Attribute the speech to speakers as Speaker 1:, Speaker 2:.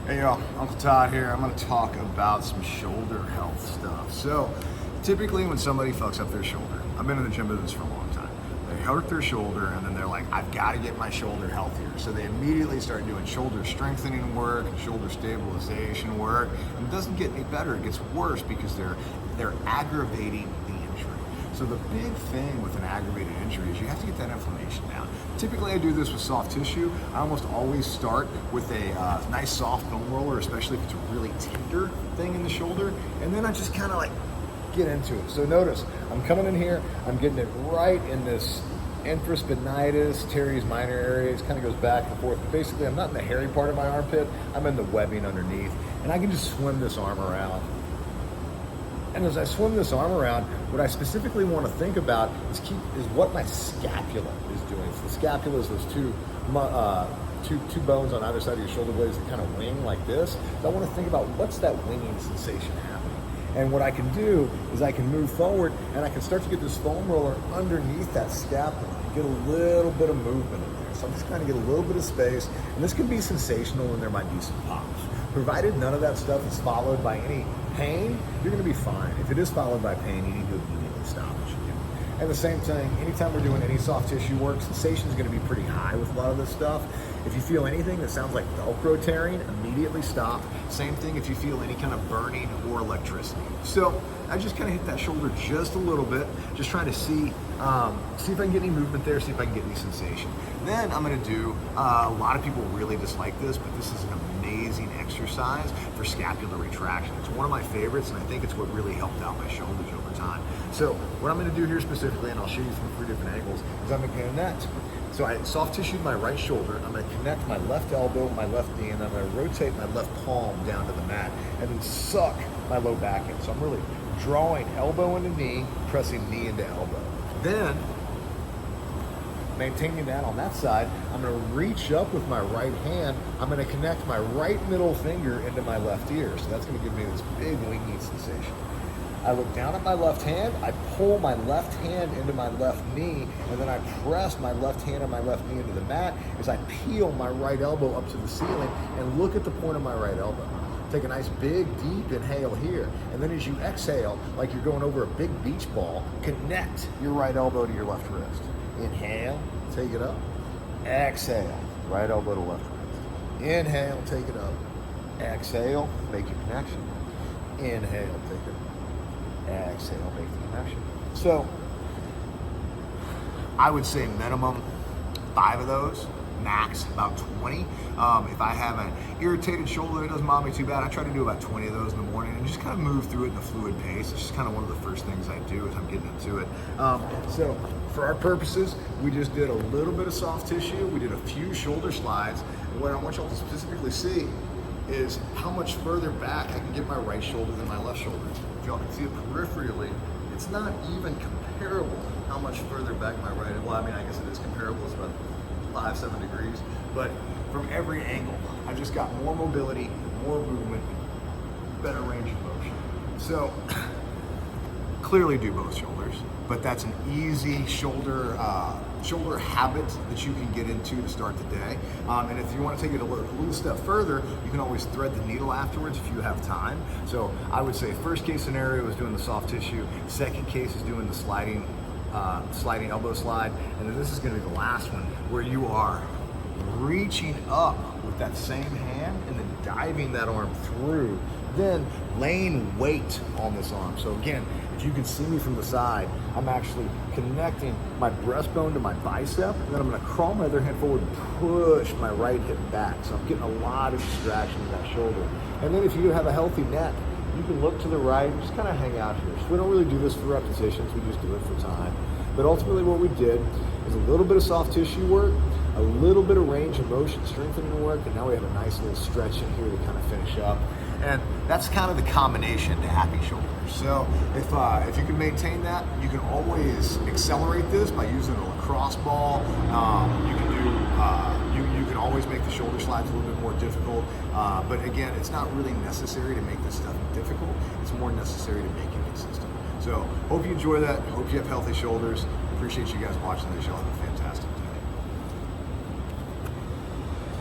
Speaker 1: Hey y'all, Uncle Todd here. I'm gonna talk about some shoulder health stuff. So, typically when somebody fucks up their shoulder, I've been in the gym business for a long time. They hurt their shoulder and then they're like, I've gotta get my shoulder healthier. So they immediately start doing shoulder strengthening work, shoulder stabilization work, and it doesn't get any better, it gets worse because they're aggravating the injury. So the big thing with an aggravated injury is you have to get that inflammation down. Typically I do this with soft tissue. I almost always start with a nice soft foam roller, especially if it's a really tender thing in the shoulder. And then I just kind of like get into it. So notice, I'm coming in here, I'm getting it right in this infraspinatus, teres minor area. It kind of goes back and forth. But basically I'm not in the hairy part of my armpit, I'm in the webbing underneath. And I can just swim this arm around. And as I swim this arm around, what I specifically want to think about is what my scapula is doing. So the scapula is those two bones on either side of your shoulder blades that kind of wing like this. So I want to think about what's that winging sensation happening. And what I can do is I can move forward and I can start to get this foam roller underneath that scapula and get a little bit of movement in there. So I'm just trying to get a little bit of space. And this can be sensational and there might be some pops. Provided none of that stuff is followed by any pain, you're gonna be fine. If it is followed by pain, you need to immediately stop what you do. And the same thing, anytime we're doing any soft tissue work, sensation is gonna be pretty high with a lot of this stuff. If you feel anything that sounds like Velcro tearing, immediately stop. Same thing if you feel any kind of burning or electricity. So I just kind of hit that shoulder just a little bit, just trying to see if I can get any movement there, see if I can get any sensation. Then I'm gonna do, a lot of people really dislike this, but this is an amazing exercise for scapular retraction. It's one of my favorites, and I think it's what really helped out my shoulders over time. So what I'm gonna do here specifically, and I'll show you from 3 different angles, is I'm gonna connect. So I soft tissued my right shoulder, I'm gonna connect my left elbow, my left knee, and I'm gonna rotate my left palm down to the mat, and then suck my low back in. So I'm really drawing elbow into knee, pressing knee into elbow. Then, maintaining that on that side, I'm gonna reach up with my right hand, I'm gonna connect my right middle finger into my left ear. So that's gonna give me this big winging sensation. I look down at my left hand, I pull my left hand into my left knee, and then I press my left hand and my left knee into the mat as I peel my right elbow up to the ceiling and look at the point of my right elbow. Take a nice big deep inhale here, and then as you exhale, like you're going over a big beach ball, connect your right elbow to your left wrist. Inhale, take it up. Exhale, right elbow to left wrist. Inhale, take it up. Exhale, make your connection. Inhale, take it up. Exhale, make the connection. So, I would say minimum 5 of those, max about 20. If I have an irritated shoulder that doesn't bother me too bad, I try to do about 20 of those in the morning and just kind of move through it in a fluid pace. It's just kind of one of the first things I do as I'm getting into it. So for our purposes, we just did a little bit of soft tissue. We did a few shoulder slides. And what I want y'all to specifically see is how much further back I can get my right shoulder than my left shoulder. If y'all can see it peripherally, it's not even comparable how much further back my right, well, I mean, I guess it is comparable, it's about 5-7 degrees, but from every angle, I've just got more mobility, more movement, better range of motion. So, clearly do both shoulders, but that's an easy shoulder habit that you can get into to start the day. And if you want to take it a little step further, you can always thread the needle afterwards if you have time. So I would say first case scenario is doing the soft tissue, second case is doing the sliding elbow slide, and then this is going to be the last one where you are reaching up with that same hand and then diving that arm through, then laying weight on this arm. So again, if you can see me from the side, I'm actually connecting my breastbone to my bicep, and then I'm gonna crawl my other hand forward and push my right hip back. So I'm getting a lot of distraction in that shoulder. And then if you have a healthy neck, you can look to the right and just kind of hang out here. So we don't really do this for repetitions, we just do it for time. But ultimately what we did is a little bit of soft tissue work, a little bit of range of motion strengthening work, and now we have a nice little stretch in here to kind of finish up. And that's kind of the combination to happy shoulders. So if you can maintain that, you can always accelerate this by using a lacrosse ball. You can always make the shoulder slides a little bit more difficult. But again, it's not really necessary to make this stuff difficult. It's more necessary to make it consistent. So hope you enjoy that. Hope you have healthy shoulders. Appreciate you guys watching this. Y'all have a fantastic